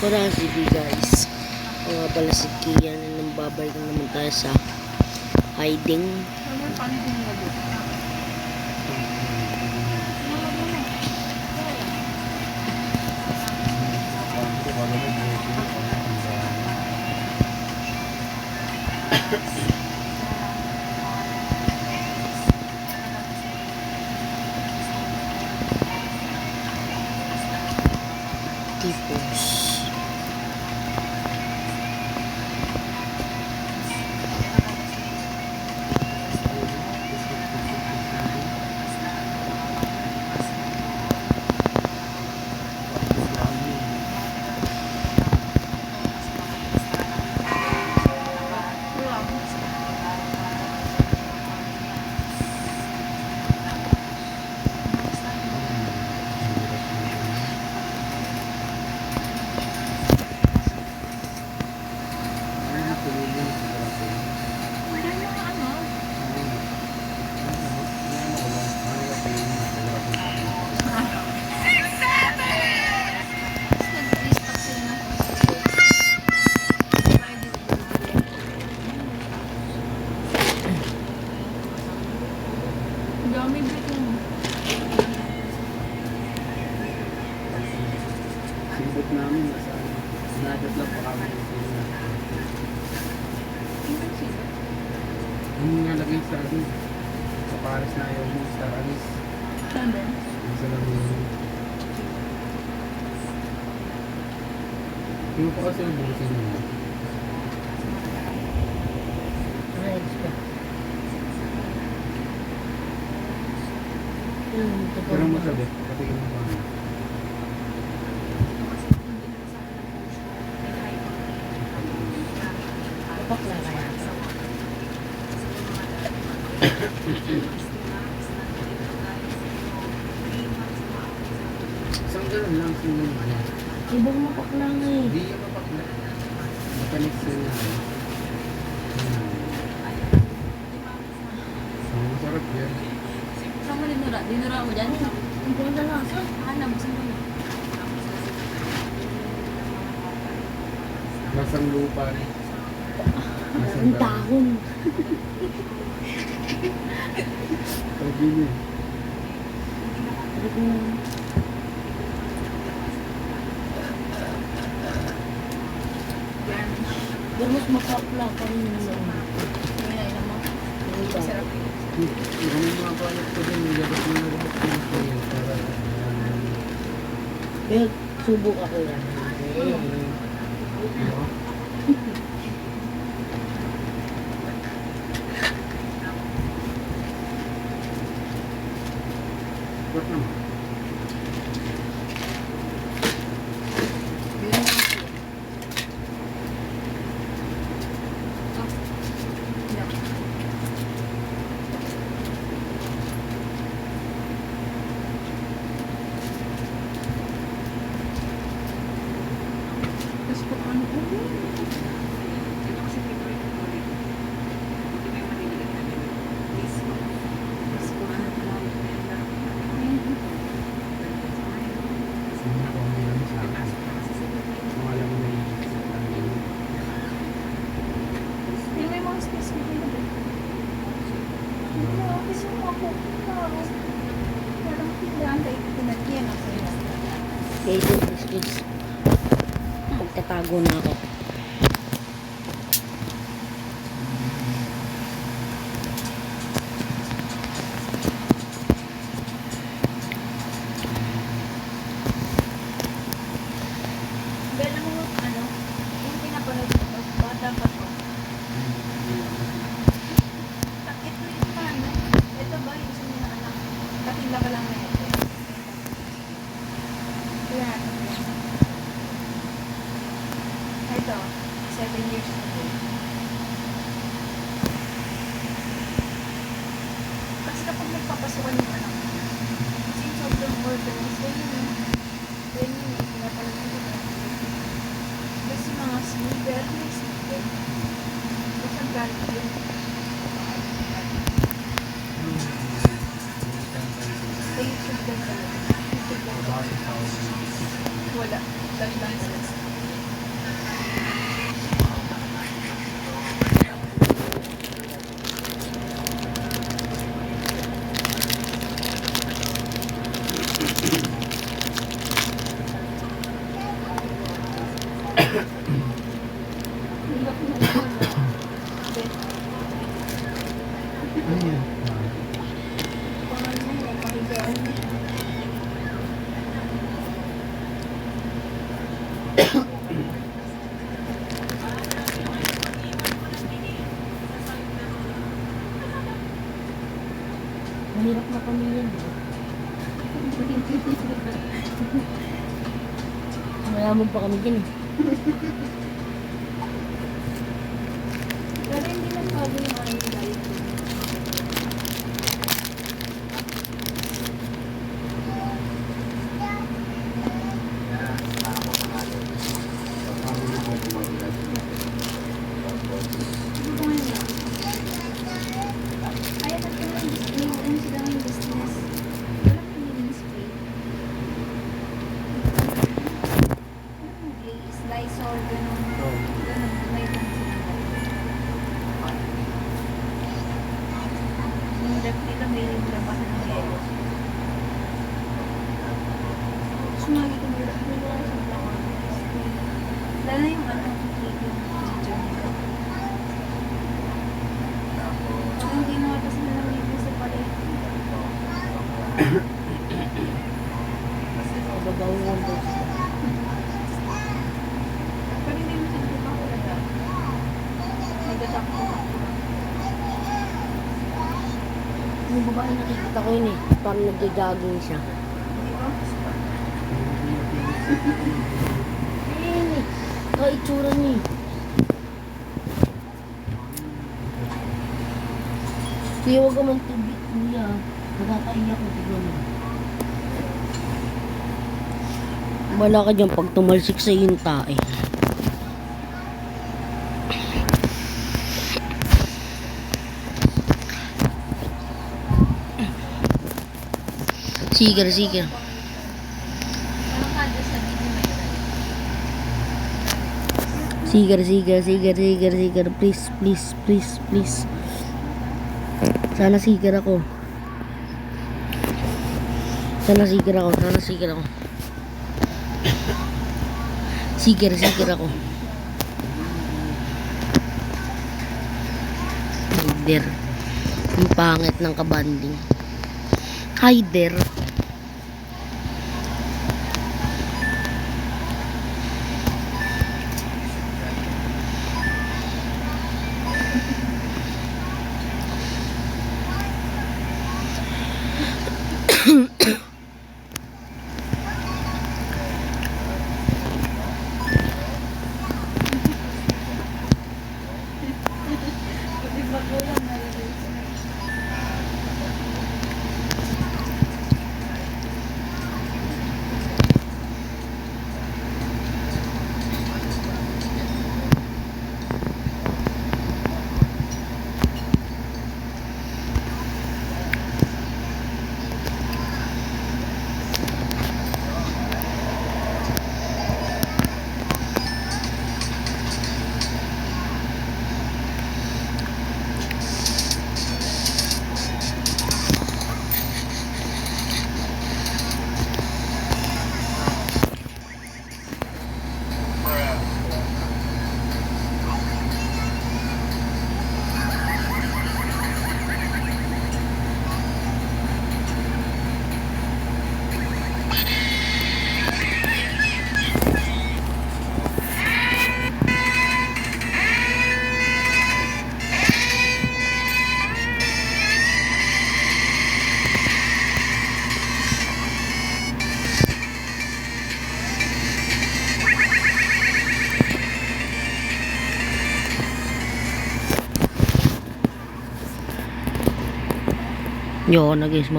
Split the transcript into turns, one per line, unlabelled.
Para sige guys, mga pala si Kian, nang babalik na naman tayo sa hiding. Tipos.
Sibot namin nasa nadatla pa kami. Yung nalagay sa alis. Sa pares na ayaw mo sa alis.
Saan?
Isa lang yun. Yung pa kasi yung busin mo.
Ayos ka.
Pero masabi, patigil mo pa.
Bakla kaya.
Isang ganun lang sinun mo.
Ibang mapakla nga eh.
Hindi yung mapakla. Matalis na nga. Masarap yan.
Saan mo dinura? Dinura mo dyan?
Hindi ko na lang.
Hanap, saan mo?
Lasang lupa rin.
Ang dahon.
Sabi niya.
Pero mas mapakla pa rin yung loob.
Tingnan mo. Masarap.
Yung mga palat ko din, nilabas mo na lahat ng kayo para
Pero subok ako yan.
Ba't naman?
Tapos kung ano po.
Hindi ko ang bilang sa akin. Kung alam mo na yung
Hindi may mga space mo kayo ba? Hindi mo office mo ako. Parang tindahan kayo pinagyan ako.
Okay, goods. Magtatago na ako.
Gala mo ano? Yung pinapanood ko. Bata pa ko. Ito yung ano? Ito ba yung isa niya anak? Kakila ka lang na ito. Yan. Ito. 7 years ago. Kasi kapag nagpapasukan yung anak mo, kasi sobrang organized, yan yun eh, pinapanood ko na. Kasi mga sneaker, may sneaker. Kasi ang galit yun. Sa YouTube lang talaga. YouTube lang talaga. Wala. Dali lang talaga. Hirap na yun.
Ano yan?
Pangalan mo, pahigaan mo.
Mahirap na pamilya mo. Mayaman pa kami din eh.
Pero hindi na sabi yung ano yung life ko. Ano ko ngayon lang? Ay, ba't ka naman display? Ano sila yung business? Wala ka yung display. Ano yung glaze? Lysol, ganun. Ganun, may ganun sila. Yung rep nila may labasan ng yelo. Sumali ko nila. Hindi ko lang sa black. Lalo yung ano, yung video nila. Ang ginawa kasi nila may sa palete.
Babaw lang daw sila.
Pero hindi mo sila makakalaga. Nagtatakbo ka.
Yung babae nakikita ko yun eh. Parang nagja-jogging siya.
Di ba?
Ayun eh. Itsura niya eh. Kuya, huwag ka man tubig, kuya. Nakakaiyak ko tignan mo. Wala ka dyan pag tumalsik sa yung tae. Sigar, sigar.
Ano ka doon sa video may
Sigar, sigar, sigar, sigar, sigar. Please, please, please, please. Sana sigar ako. Sana sigar ako. Sana sigar ako. Sigar, sigar ako. Hider. Yung pangit ng kabanding. Hider.
Di ba ko lang nalilito?
Yo na guys,